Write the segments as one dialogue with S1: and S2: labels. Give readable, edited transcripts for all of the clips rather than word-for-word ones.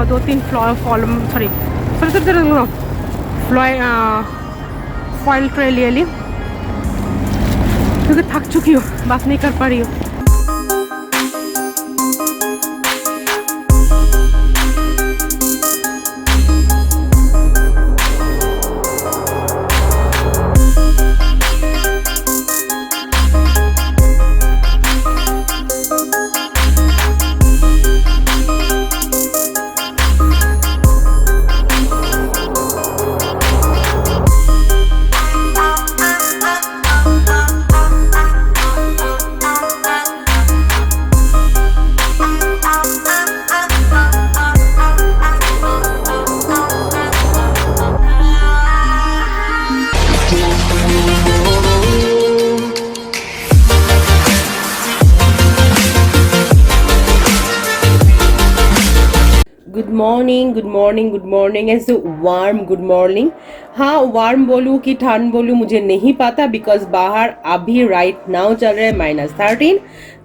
S1: 2-3 foil tray ले ली क्योंकि थक चुकी हूँ, बात नहीं कर पा रही हूँ। गुड मॉर्निंग ऐसे वार्म गुड मॉर्निंग। हाँ, वार्म बोलूँ कि ठंड बोलूँ मुझे नहीं पता, बिकॉज बाहर अभी राइट नाउ चल रहे हैं -13,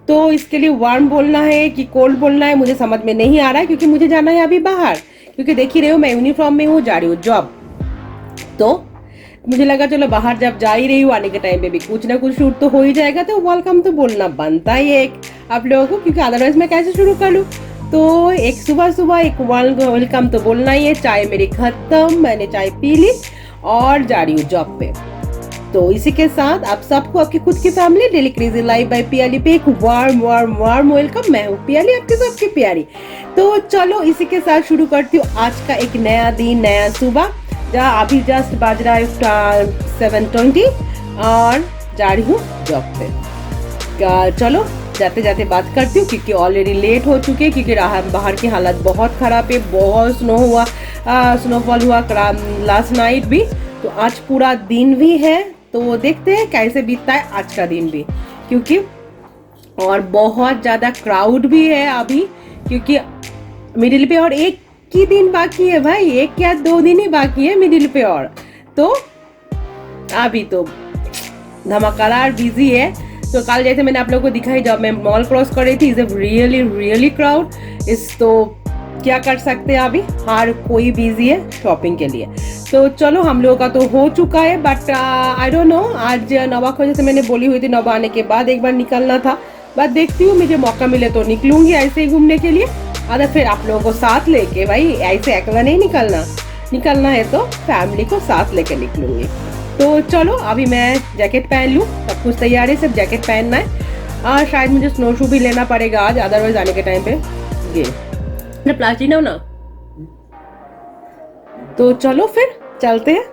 S1: तो इसके लिए वार्म बोलना है कि कोल्ड बोलना है मुझे समझ में नहीं आ रहा है, क्योंकि मुझे जाना है अभी बाहर, क्योंकि देख ही रहे हो मैं यूनिफॉर्म में हूँ, जा रही हूँ जॉब। तो मुझे लगा चलो बाहर जब जा ही रही हूँ, आने के टाइम पे भी कुछ ना कुछ शूट तो हो ही जाएगा, तो वेलकम तो बोलना बनता ही है एक आप लोगों को, क्योंकि अदरवाइज मैं कैसे शुरू कर लूँ। तो एक सुबह एक वेलकम तो बोलना ही है। चाय मेरी खत्म, मैंने चाय पी ली और जा रही हूँ जॉब पे। तो इसी के साथ आप सबको, आपकी खुद की family daily crazy life by Piyali पे एक वार्म वेलकम। मैं हूँ पियाली, आपके सबकी प्यारी। तो चलो इसी के साथ शुरू करती हूँ आज का एक नया दिन, नया सुबह, जहाँ अभी जस्ट बज रहा है 7:20 और जा रही हूँ जॉब पे। चलो जाते जाते बात करती हूँ, क्योंकि ऑलरेडी लेट हो चुके हैं, क्योंकि बाहर की हालत बहुत ख़राब है, बहुत स्नोफॉल हुआ लास्ट नाइट भी, तो आज पूरा दिन भी है, तो देखते हैं कैसे बीतता है आज का दिन भी, क्योंकि और बहुत ज़्यादा क्राउड भी है अभी, क्योंकि मिडिल पे और एक ही दिन बाकी है भाई, 1 या 2 दिन ही बाकी है मिडिल पे, और तो अभी तो धमाकेदार बिजी है। तो कल जैसे मैंने आप लोगों को दिखाई, जब मैं मॉल क्रॉस कर रही थी, इज रियली क्राउड इस, तो क्या कर सकते हैं, अभी हर कोई बिजी है शॉपिंग के लिए। तो चलो हम लोगों का तो हो चुका है, बट आई डोंट नो, आज नवा को जैसे मैंने बोली हुई थी, नवा आने के बाद एक बार निकलना था, बट देखती हूँ मुझे मौका मिले तो निकलूंगी ऐसे ही घूमने के लिए, अगर फिर आप लोगों को साथ लेके, भाई ऐसे अकेला नहीं निकलना है तो फैमिली को साथ लेके निकलूंगी। तो चलो अभी मैं जैकेट पहन लूँ, सब कुछ तैयार है, सिर्फ जैकेट पहनना है, और शायद मुझे स्नो शू भी लेना पड़ेगा आज, अदरवाइज आने के टाइम पे ये प्लास्टिक ना। तो चलो फिर चलते हैं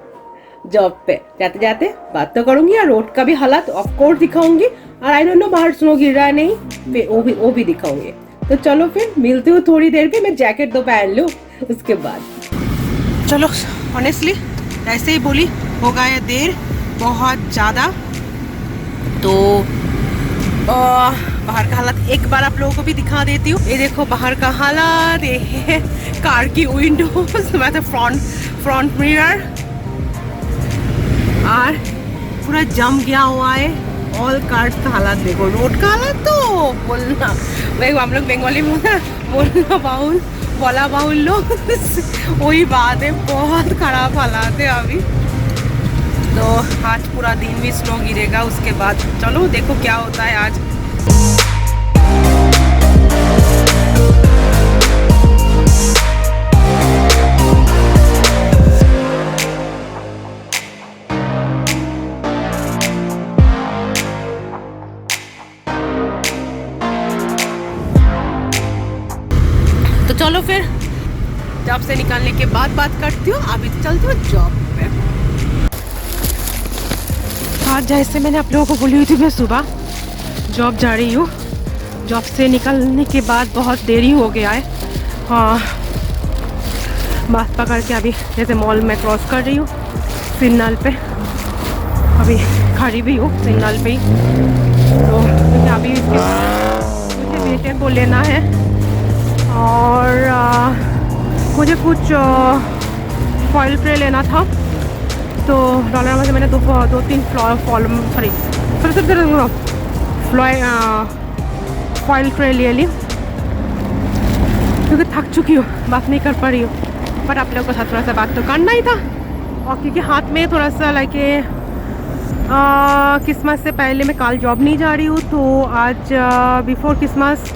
S1: जॉब पे। जाते जाते बात तो करूंगी, और रोड का भी हालत ऑफ कोर्स दिखाऊंगी, और आई डोंट नो बाहर स्नो गिर रहा है नहीं, फिर वो भी दिखाऊंगी। तो चलो फिर मिलती हूँ थोड़ी देर पे, मैं जैकेट तो पहन लूँ उसके बाद। चलो ऑनेस्टली ऐसे ही बोली, हो गया है देर बहुत ज़्यादा, तो बाहर का हालत एक बार आप लोगों को भी दिखा देती हूँ। ये देखो बाहर का हालत, ये है कार की विंडोज, मतलब फ्रंट मिरर, और पूरा जम गया हुआ है ऑल कार्स का हालत। देखो रोड का हालत तो बोलना, भाई हम लोग बंगाली में बोला बाउल लो वही बात है, बहुत खराब हालात है अभी। तो आज पूरा दिन भी स्नो गिरेगा, उसके बाद चलो देखो क्या होता है आज। तो चलो फिर जॉब से निकलने के बाद बात करती हूँ, अभी तो चलती हूँ जॉब पे। आज जैसे मैंने आप लोगों को बोली हुई थी, मैं सुबह जॉब जा रही हूँ, जॉब से निकलने के बाद बहुत देरी हो गया है। हाँ, बात पकड़ के अभी जैसे मॉल में क्रॉस कर रही हूँ सिग्नल पे, अभी खड़ी भी हूँ सिग्नल पे ही, तो क्योंकि अभी मुझे बेटे को लेना है, और मुझे कुछ फॉइल ट्रे लेना था, तो डॉलर से मैंने 2-3 फॉइल ट्रे ले ली, क्योंकि थक चुकी हूँ, बात नहीं कर पा रही हूँ। बट आप लोगों के साथ थोड़ा सा बात तो करना ही था। और क्योंकि हाथ में थोड़ा सा लाइक क्रिसमस से पहले मैं कल जॉब नहीं जा रही हूँ, तो आज बिफोर क्रिसमस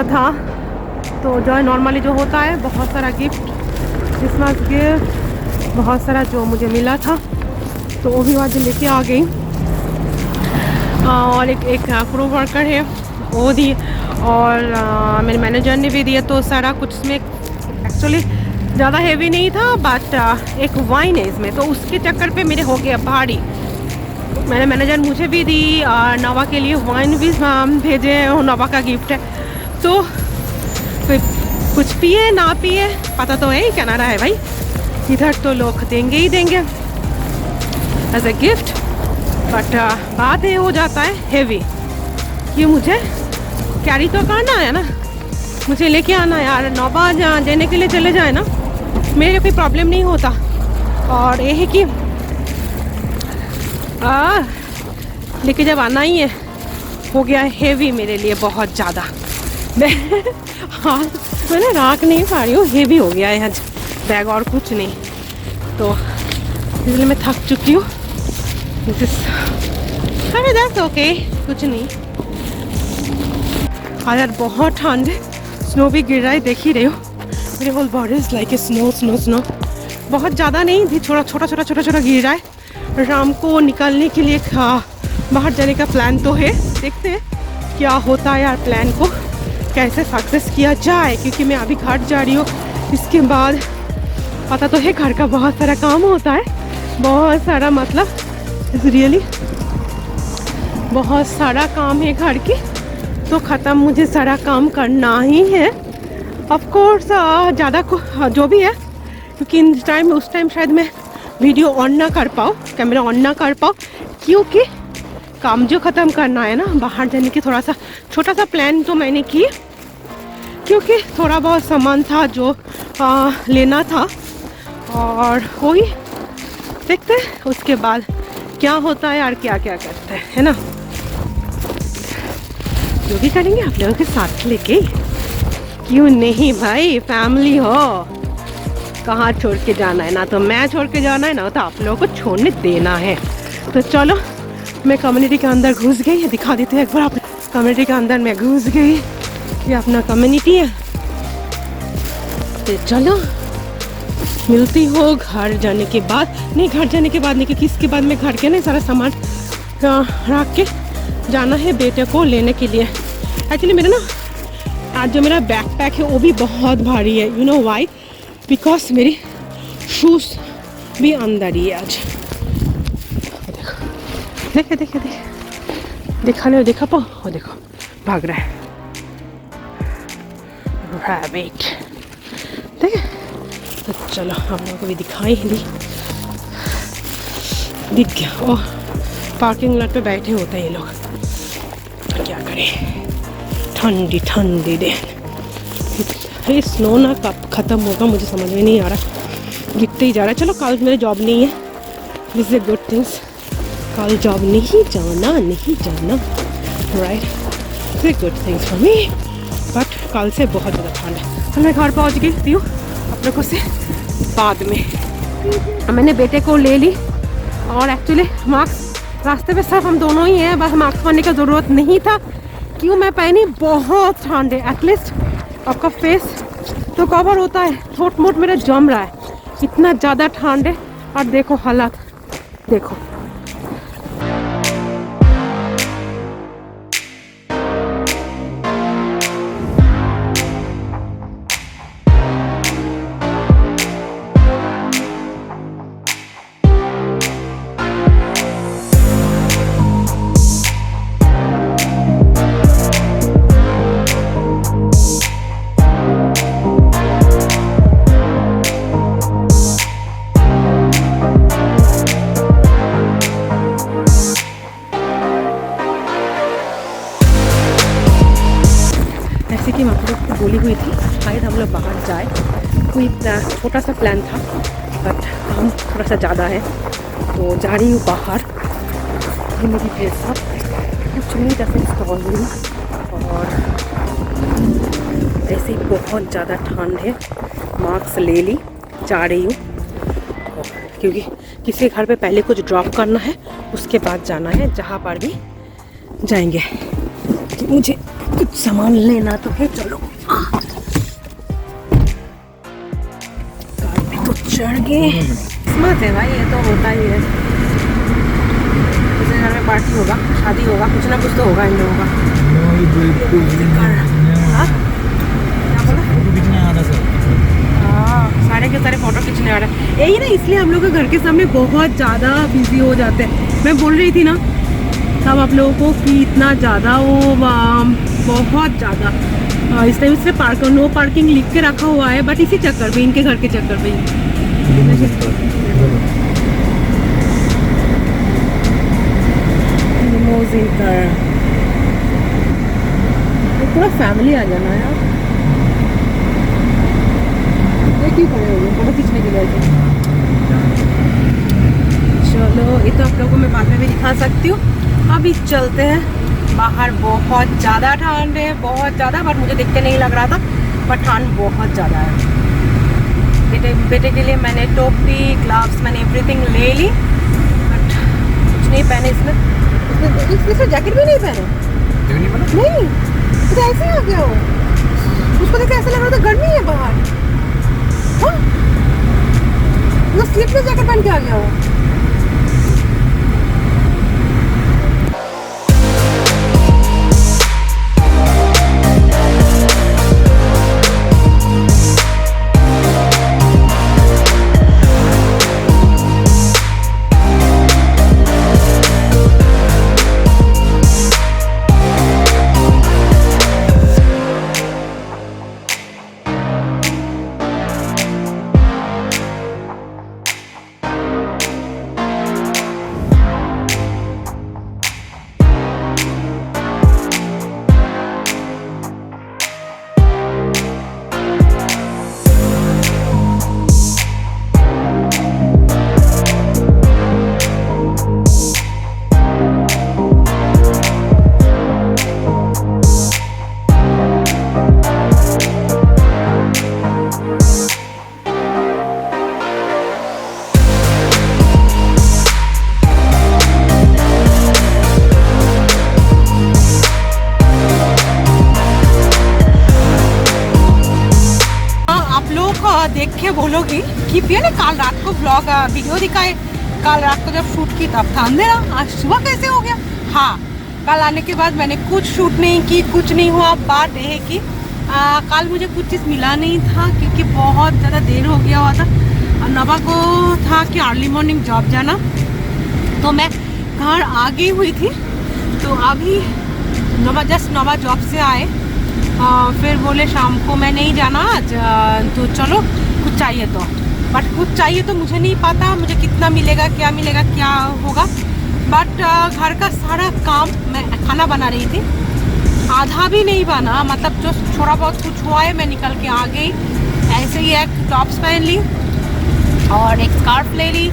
S1: था, तो जो है नॉर्मली जो होता है बहुत सारा गिफ्ट, क्रिसमस गिफ्ट बहुत सारा जो मुझे मिला था, तो वो भी आज लेके आ गई। और एक क्रू वर्कर है वो दी, और मेरे मैनेजर ने भी दिया। तो सारा कुछ इसमें एक्चुअली ज़्यादा हेवी नहीं था, बट एक वाइन है इसमें, तो उसके चक्कर पे मेरे हो गया भारी। मेरे मैनेजर मुझे भी दी, और नवा के लिए वाइन भी भेजे, नवा का गिफ्ट है। तो कुछ पिए ना पिए पता तो है ही, कनाडा है भाई, इधर तो लोग देंगे ही देंगे एज ए गिफ्ट। बट बात ये हो जाता है हेवी कि मुझे कैरी तो करना है ना, मुझे लेके आना है यार। नौबा देने के लिए चले जाए ना, मेरे कोई प्रॉब्लम नहीं होता। और ये है कि लेके जब आना ही है, हो गया है हेवी मेरे लिए बहुत ज़्यादा। मैंने राख नहीं पा रही हूँ, हेवी हो गया है आज बैग, और कुछ नहीं। तो इसलिए मैं थक चुकी हूँ। अरे दैट्स ओके, कुछ नहीं। आज यार बहुत ठंड है, स्नो भी गिर रहा है, देख ही रहे हो। मेरे whole body is like a snow snow snow. बहुत ज़्यादा नहीं थी, छोटा छोटा गिर रहा है। राम को निकलने के लिए बाहर जाने का प्लान तो है, देखते हैं क्या होता है यार, प्लान को कैसे सक्सेस किया जाए। क्योंकि मैं अभी घर जा रही हूँ, इसके बाद पता तो है घर का बहुत सारा काम होता है, बहुत सारा, मतलब रियली बहुत सारा काम है घर की, तो ख़त्म मुझे सारा काम करना ही है। ऑफ कोर्स ज़्यादा जो भी है, क्योंकि उस टाइम शायद मैं वीडियो ऑन ना कर पाऊँ, कैमरा ऑन ना कर पाऊँ, क्योंकि काम जो ख़त्म करना है ना, बाहर जाने की थोड़ा सा छोटा सा प्लान तो मैंने किया, क्योंकि थोड़ा बहुत सामान था जो लेना था, और वही देखते हैं उसके बाद क्या होता है और क्या क्या करते हैं, है ना। जो भी करेंगे आप लोगों के साथ लेके, क्यों नहीं भाई, फैमिली हो, कहाँ छोड़ के जाना है, ना तो मैं छोड़ के जाना है, ना तो आप लोगों को छोड़ने देना है। तो चलो मैं कम्युनिटी के अंदर घुस गई, दिखा देते हैं एक बार। आप कम्युनिटी के अंदर मैं घुस गई, ये अपना कम्युनिटी है। तो चलो मिलती हो घर जाने के बाद, नहीं घर जाने के बाद नहीं, क्योंकि इसके बाद मैं घर के ना सारा सामान रख के जाना है बेटे को लेने के लिए। एक्चुअली मेरा ना आज जो मेरा बैकपैक है वो भी बहुत भारी है, यू नो वाई, बिकॉज मेरी शूज़ भी अंदर ही है आज। देखो देखे दिखाने देखा पाओ, वो देखो भाग रहा है रैबिट, ठीक है। तो चलो हम लोगों को भी दिखाई दी, दिख गया। ओह, पार्किंग लॉट पे बैठे होते हैं ये लोग, क्या करें, ठंडी ठंडी दिन। ये स्नो ना कब ख़त्म होगा मुझे समझ में नहीं आ रहा, गिरते ही जा रहा है। चलो कल मेरे जॉब नहीं है, this is a good things, कल जॉब नहीं जाना right, this is good things for me. But कल से बहुत ज़्यादा ठंड है। तो मैं घर पहुँच गई हूँ आप लोगों से बाद में। मैंने बेटे को ले ली, और एक्चुअली मास्क रास्ते पे सब हम दोनों ही हैं, बस मास्क पहनने का ज़रूरत नहीं था। क्यों मैं पहनी, बहुत ठंड है, एटलीस्ट आपका फेस तो कवर होता है, थोट मोट मेरा जम रहा है, इतना ज़्यादा ठंड है। और देखो हालत, देखो जैसे कि मैं आप लोग को बोली हुई थी, शायद हम लोग बाहर जाए, कोई छोटा सा प्लान था, बट काम थोड़ा सा ज़्यादा है, तो जा रही हूँ बाहर। ये मेरी ड्रेस कुछ नहीं, जैसे स्टॉल और ऐसे ही बहुत ज़्यादा ठंड है। मास्क ले ली, जा रही हूँ क्योंकि किसी घर पे पहले कुछ ड्रॉप करना है, उसके बाद जाना है जहाँ पर भी जाएंगे। तो मुझे कुछ सामान लेना तो है। चलो कार पे तो चढ़ गए। किस्मत है भाई, ये तो होता ही है। किसी घर में पार्टी होगा, शादी होगा, कुछ ना कुछ तो होगा इन लोगों का। हाँ क्या बोला? सारे के सारे फोटो खींचने आ रहे हैं। यही ना, इसलिए हम लोग के घर के सामने बहुत ज़्यादा बिजी हो जाते हैं। मैं बोल रही थी ना तब आप लोगों को कि इतना ज़्यादा वो बहुत ज़्यादा इस टाइम से नो पार्किंग लिख के रखा हुआ है, बट इसी चक्कर पे, इनके घर के चक्कर पे पूरा फैमिली आ जाना यार। क्यों खड़े हो गए फोटो खींचने के लिए? चलो ये तो आप लोगों को मैं बाद में भी दिखा सकती हूँ। अभी चलते हैं बाहर। बहुत ज़्यादा ठंड है, बहुत ज़्यादा, बट मुझे देख के नहीं लग रहा था, बट ठंड बहुत ज़्यादा है। बेटे के लिए मैंने टोपी, ग्लव्स, मैंने एवरीथिंग ले ली, बट कुछ नहीं पहने। इसमें जैकेट भी नहीं पहने। नहीं तो ऐसे ही आ गया हो। उसको देख ऐसा लग रहा था गर्मी है बाहर। वो स्लीपलेस जैकेट पहन के आ गया हो। देख के बोलोगी कि पिया ने काल रात को ब्लॉग वीडियो दिखाए, काल रात को जब शूट की तब था अंधेरा, आज सुबह कैसे हो गया? हाँ, कल आने के बाद मैंने कुछ शूट नहीं की, कुछ नहीं हुआ। बात यह है कि कल मुझे कुछ चीज़ मिला नहीं था क्योंकि बहुत ज़्यादा देर हो गया हुआ था। और नवा को था कि अर्ली मॉर्निंग जॉब जाना, तो मैं घर आ गई हुई थी। तो अभी नवा जॉब से आए, फिर बोले शाम को मैं नहीं जाना आज, तो चलो कुछ चाहिए तो, बट कुछ चाहिए तो मुझे नहीं पता मुझे कितना मिलेगा, क्या होगा। बट घर का सारा काम, मैं खाना बना रही थी, आधा भी नहीं बना, मतलब जो थोड़ा बहुत कुछ हुआ है मैं निकल के आ गई। ऐसे ही एक टॉप्स पहन ली और एक स्कार्फ ले ली,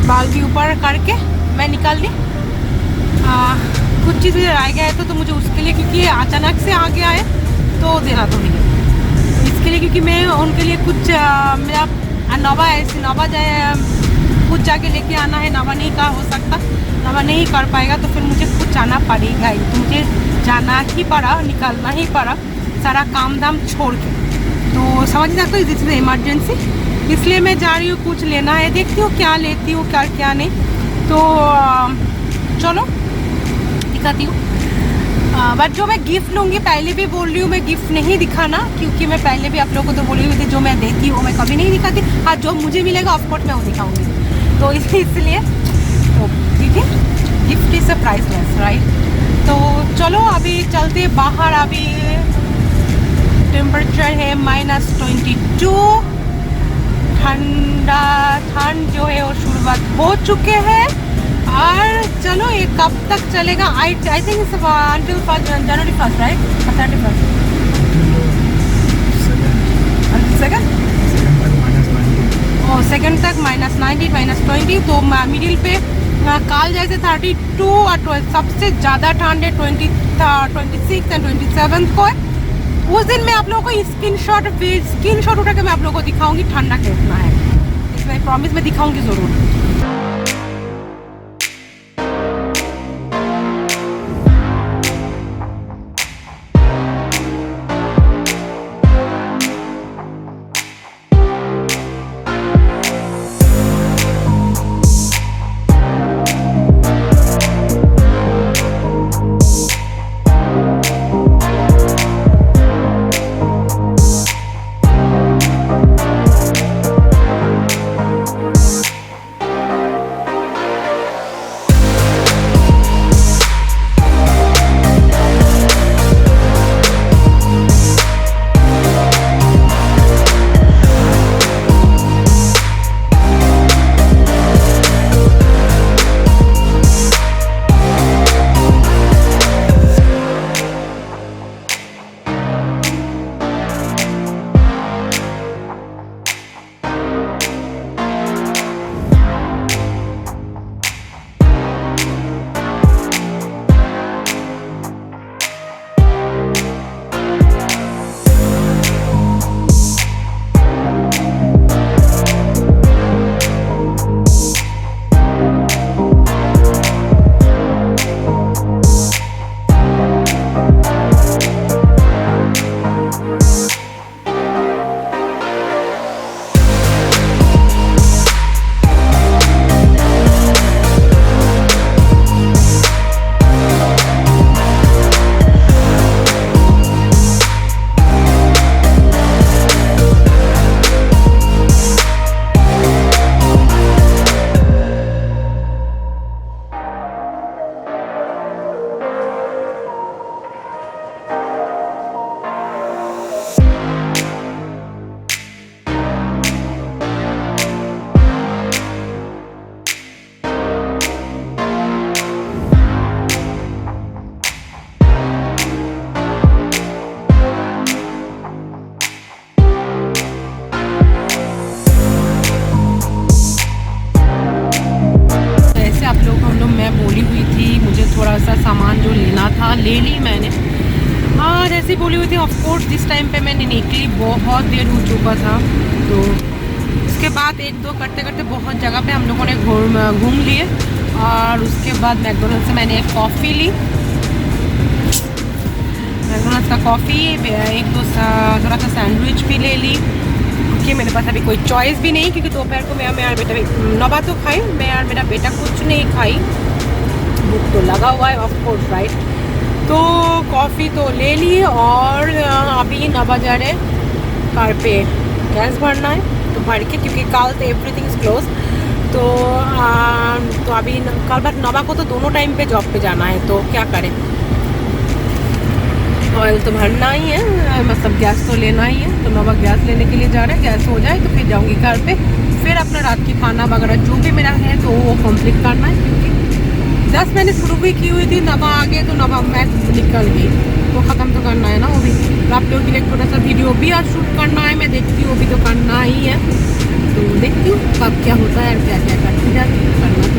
S1: बाल भी ऊपर करके मैं निकल ली। कुछ चीज़ें रह गए तो मुझे उसके लिए, क्योंकि अचानक से आ गया है तो देना तो नहीं, इसके लिए क्योंकि मैं उनके लिए कुछ मेरा नवा जाए, कुछ जाके लेके आना है। नवा नहीं का हो सकता, नवा नहीं कर पाएगा तो फिर मुझे कुछ जाना पड़ेगा ही, तो मुझे जाना ही पड़ा, निकलना ही पड़ा सारा काम धाम छोड़ के। तो समझ सकते हो, दिस इज इमरजेंसी, इसलिए मैं जा रही हूँ, कुछ लेना है, देखती हूँ क्या लेती हूँ क्या नहीं। तो चलो दिखाती हूँ। बट जो मैं गिफ्ट लूँगी, पहले भी बोल रही हूँ, मैं गिफ्ट नहीं दिखाना, क्योंकि मैं पहले भी आप लोगों को तो बोली हुई थी जो मैं देती हूँ मैं कभी नहीं दिखाती। हाँ, जो मुझे मिलेगा ऑफकोर्स मैं वो दिखाऊंगी, तो इसलिए तो ठीक है, gift is a priceless, right. तो चलो अभी चलते बाहर। अभी टेम्परेचर है -22, ठंड जो है वो शुरुआत हो चुके हैं। और चलो ये कब तक चलेगा? I think until January 1, right, 31 second तक -19 -20। तो मिडिल पे काल जैसे 32 और सबसे ज़्यादा ठंड है 26 एंड 27 को है। उस दिन मैं आप लोगों को स्क्रीनशॉट उठा के मैं आप लोगों को दिखाऊंगी ठंडा कितना है, इसमें प्रॉमिस मैं दिखाऊंगी ज़रूर। ले ली मैंने। हाँ जैसे बोली हुई थी, ऑफकोर्स जिस टाइम पे मैंने निकली बहुत देर हो चुका था, तो उसके बाद एक दो करते करते बहुत जगह पे हम लोगों ने घूम लिए। और उसके बाद मैकडोनल्ड से मैंने एक कॉफ़ी ली, मैकडोनल्ड्स का कॉफ़ी, एक दो थोड़ा सा सैंडविच भी ले ली, क्योंकि मेरे पास अभी कोई चॉइस भी नहीं, क्योंकि दोपहर को मैं और बेटा नौबा तो खाई, मैं और मेरा बेटा कुछ नहीं खाई, भूख तो लगा हुआ है ऑफकोर्स राइट। तो कॉफ़ी तो ले ली और अभी 9 बजा रहे, कार पे गैस भरना है तो भर के, क्योंकि कल तो एवरीथिंग इज़ क्लोज। तो अभी कल बात नौबा को तो दोनों टाइम पे जॉब पे जाना है, तो क्या करें, ऑयल तो भरना ही है, मतलब गैस तो लेना ही है। तो नौबा गैस लेने के लिए जा रहे हैं, गैस हो जाए तो फिर जाऊँगी घर पे, फिर अपना रात की खाना वगैरह जो भी मेरा है तो वो कंप्लीट करना है, क्योंकि 10 मैंने शुरू भी की हुई थी, नौबा आ गए तो नौबा मैं निकल गई, वो ख़त्म तो करना है ना वो भी। तो आप लोगों के लिए थोड़ा सा वीडियो भी आज शूट करना है, मैं देखती हूँ, वो भी तो करना ही है। तो देखती हूँ कब क्या होता है, क्या क्या करती जाती हूँ, करना तो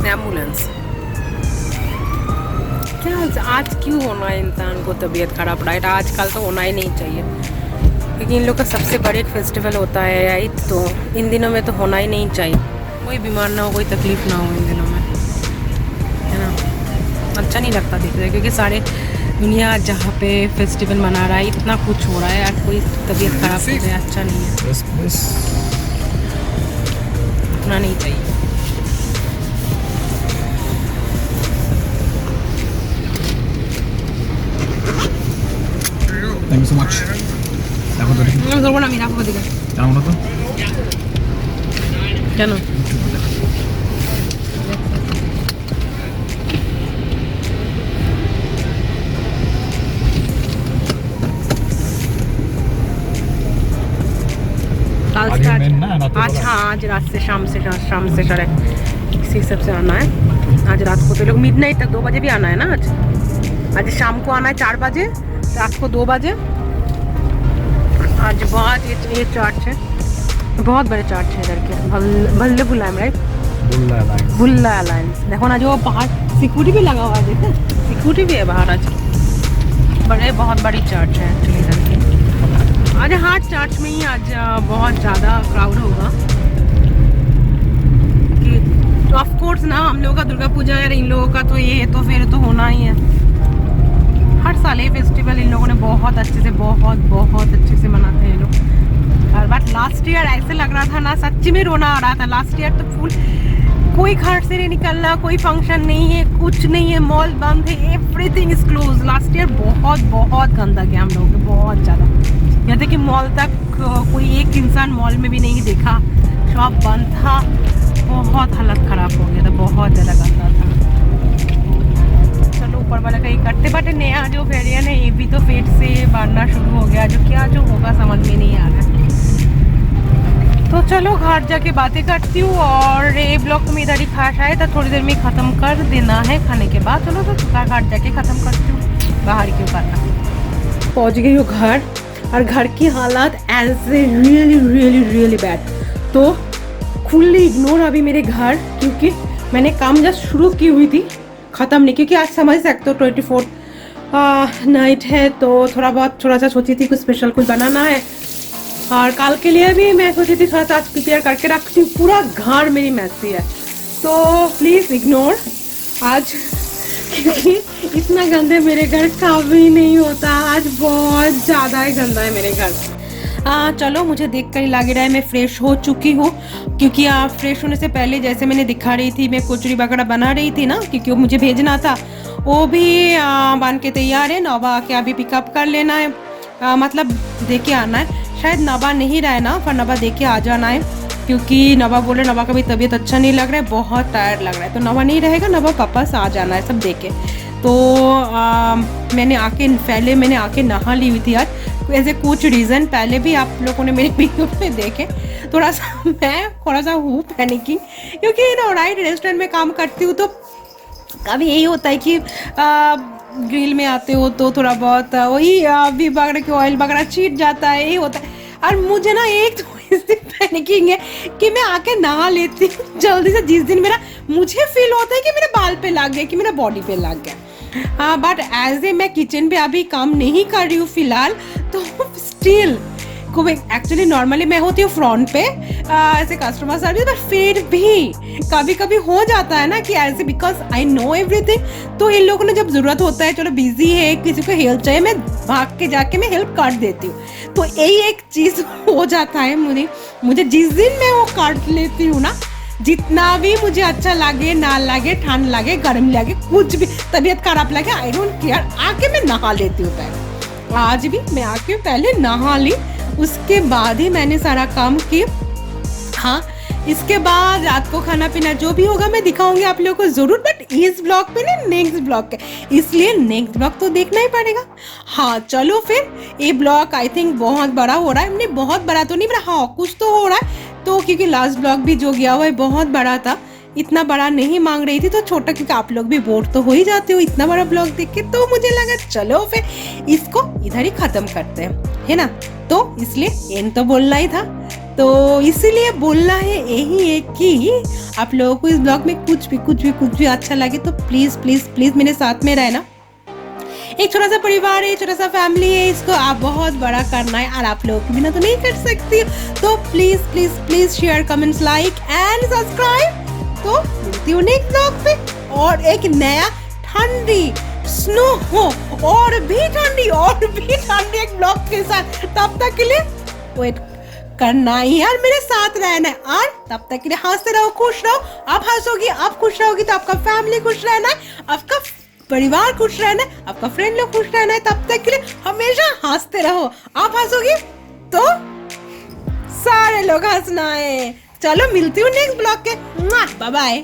S1: एम्बुलेंस। क्या आज क्यों होना है इंसान को तबीयत खराब, राइट? आजकल तो होना ही नहीं चाहिए, क्योंकि इन लोग का सबसे बड़ा एक फेस्टिवल होता है राइट, तो इन दिनों में तो होना ही नहीं चाहिए, कोई बीमार ना हो, कोई तकलीफ ना हो इन दिनों में, है ना? अच्छा नहीं लगता देखते, क्योंकि सारे दुनिया जहाँ पे फेस्टिवल मना रहा है, इतना कुछ हो रहा है, आज कोई तबीयत खराब हो जाए अच्छा नहीं है, इतना नहीं चाहिए।
S2: Thank you so much.
S1: আমি ধরবো না, আমি রাখবো দিকে
S2: কেন বলো তো?
S1: কেন? आज हाँ आज रात से शाम से है, इसी हिसाब से आना है। आज रात को तो लोग मिडनाइट तक 2 बजे भी आना है ना। आज शाम को आना है 4 बजे, रात को 2 बजे। आज बहुत ये चर्च है, बहुत बड़े चर्च है इधर के, भल्ले बुलाएम राइट, बुल्ला अलायंस। देखो ना जो बाहर सिक्योरिटी भी लगा हुआ है, देखो सिक्योरिटी भी है बाहर। आज बहुत बड़ी चर्च है एक्चुअली इधर की। आज हाँ चर्च में ही आज बहुत ज़्यादा क्राउड होगा कि ऑफ कोर्स ना, हम लोगों का दुर्गा पूजा है, इन लोगों का तो ये है, तो फिर तो होना ही है। हर साल ये फेस्टिवल इन लोगों ने बहुत अच्छे से बहुत अच्छे से मनाते हैं ये लोग। और बट लास्ट ईयर ऐसे लग रहा था ना, सच्ची में रोना आ रहा था। लास्ट ईयर तो फुल, कोई घर से नहीं निकलना, कोई फंक्शन नहीं है, कुछ नहीं है, मॉल बंद है, everything is close. Last year बहुत गंदा गया हम लोगों को, बहुत ज़्यादा। यहाँ तक कि मॉल तक कोई एक इंसान मॉल में भी नहीं देखा, शॉप बंद था, बहुत हालत ख़राब हो गया था, बहुत ज़्यादा गंदा था। चलो ऊपर वाला कहीं करते, बट नया जो वेरिएंट है ये भी तो पेट से बढ़ना शुरू हो गया, जो क्या जो होगा समझ में नहीं आ रहा है। तो चलो घर जाके बातें करती हूँ, और ये ब्लॉग में इधर ही खास आए तो थोड़ी देर में ख़त्म कर देना है खाने के बाद। चलो तो घर जाके ख़त्म करती हूँ, बाहर क्यों करना। पहुँच गई हूँ घर, और घर की हालात एज ए रियली बैड। तो फुल्ली इग्नोर अभी मेरे घर, क्योंकि मैंने काम जस्ट शुरू की हुई थी, ख़त्म नहीं, क्योंकि आज समझ सकते हो 24 नाइट है, तो थोड़ा सा सोची थी कुछ स्पेशल कुछ बनाना है। और कल के लिए भी मैं सोची थी थोड़ा सा आज प्रिपेयर करके रखती हूँ। पूरा घर मेरी मैसी है, तो प्लीज़ इग्नोर आज, क्योंकि इतना गंदे मेरे घर कभी नहीं होता। आज बहुत ज़्यादा ही गंदा है मेरे घर। चलो मुझे देख कर ही लग रहा है मैं फ्रेश हो चुकी हूँ, क्योंकि फ्रेश होने से पहले जैसे मैंने दिखा रही थी, मैं कचौरी वगैरह बना रही थी ना, क्योंकि वो मुझे भेजना था। वो भी बन के तैयार है, नौबा आके अभी पिकअप कर लेना है, मतलब दे के आना है। शायद नौबा नहीं रहा है ना, पर नौबा दे के आ जाना है, क्योंकि नौबा बोले नौबा का भी तबीयत अच्छा नहीं लग रहा है, बहुत टायर्ड लग रहा है। तो नौबा नहीं रहेगा, नौबा पापा से आ जाना है सब देखे। तो मैंने आके नहा ली हुई थी आज, ऐसे कुछ रीज़न पहले भी आप लोगों ने मेरे वीडियो में देखे। थोड़ा सा हूँ पैनिकिंग, क्योंकि ना राइट रेस्टोरेंट में काम करती हूँ, तो कभी यही होता है कि ग्रिल में आते हो तो थोड़ा बहुत वही भी वगैरह की ऑयल वगैरह छीट जाता है, यही होता है। और मुझे ना एक इससे पैनिकिंग है कि मैं आके नहा लेती हूँ जल्दी से, जिस दिन मुझे फील होता है कि मेरे बाल पे लग गया, कि मेरा बॉडी पे लग गया। बट एज ए मैं किचन पे अभी काम नहीं कर रही हूँ फिलहाल, तो स्टिल एक्चुअली नॉर्मली मैं होती हूँ फ्रंट पे ऐसे कस्टमर सर्विस, बट फिर भी कभी कभी हो जाता है ना कि ऐसे, बिकॉज आई नो एवरीथिंग। तो इन लोगों ने जब ज़रूरत होता है, चलो बिजी है, किसी को हेल्प चाहिए, मैं भाग के जाके मैं हेल्प कर देती हूँ। तो यही एक चीज़ हो जाता है मुझे जिस दिन मैं वो कर लेती हूँ ना, जितना भी मुझे अच्छा लगे ना लगे, ठंड लगे गर्म लगे, कुछ भी तबीयत खराब लगे, आई डोंट केयर, आके मैं नहा लेती हूँ पहले। आज भी मैं आके पहले नहा ली, उसके बाद ही मैंने सारा काम किया। हाँ, इसके बाद रात को खाना पीना जो भी होगा मैं दिखाऊंगी आप लोगों को ज़रूर, बट इस ब्लॉग पे नहीं, नेक्स्ट ब्लॉग के, इसलिए नेक्स्ट ब्लॉग तो देखना ही पड़ेगा। हाँ चलो फिर, ये ब्लॉग आई थिंक बहुत बड़ा हो रहा है, नहीं बहुत बड़ा तो नहीं, हाँ कुछ तो हो रहा है। तो क्योंकि लास्ट ब्लॉग भी जो गया हुआ है बहुत बड़ा था, इतना बड़ा नहीं मांग रही थी, तो छोटा, क्योंकि आप लोग भी बोर तो हो ही जाते हो इतना बड़ा ब्लॉग देख के। तो मुझे लगा चलो फिर इसको इधर ही ख़त्म करते हैं, है ना। तो इसलिए एंड तो बोलना ही था, तो इसीलिए बोलना है यही है कि आप लोगों को इस ब्लॉग में कुछ भी अच्छा लगे तो प्लीज़ मेरे साथ में रहना। एक छोटा सा परिवार है, छोटा सा फैमिली है, इसको आप बहुत बड़ा करना है, और आप लोगों के बिना तो नहीं कर सकती। तो please share, comments, like and subscribe. तो मिलती हूँ नेक्स्ट ब्लॉग पे, और एक नया ठंडी स्नो हो और भी ठंडी एक ब्लॉग के साथ। तब तक के लिए वेट करना ही यार, मेरे साथ रहना है, और तब तक के लिए हंसते रहो, खुश रहो। आप हंसोगी, आप खुश रहोगी, तो आपका फैमिली खुश रहना है, आपका परिवार खुश रहना है, आपका फ्रेंड लोग खुश रहना है। तब तक के लिए हमेशा हंसते रहो। आप हंसोगी
S2: तो सारे लोग हंसना है। चलो मिलती हूँ नेक्स्ट ब्लॉग के। Bye bye.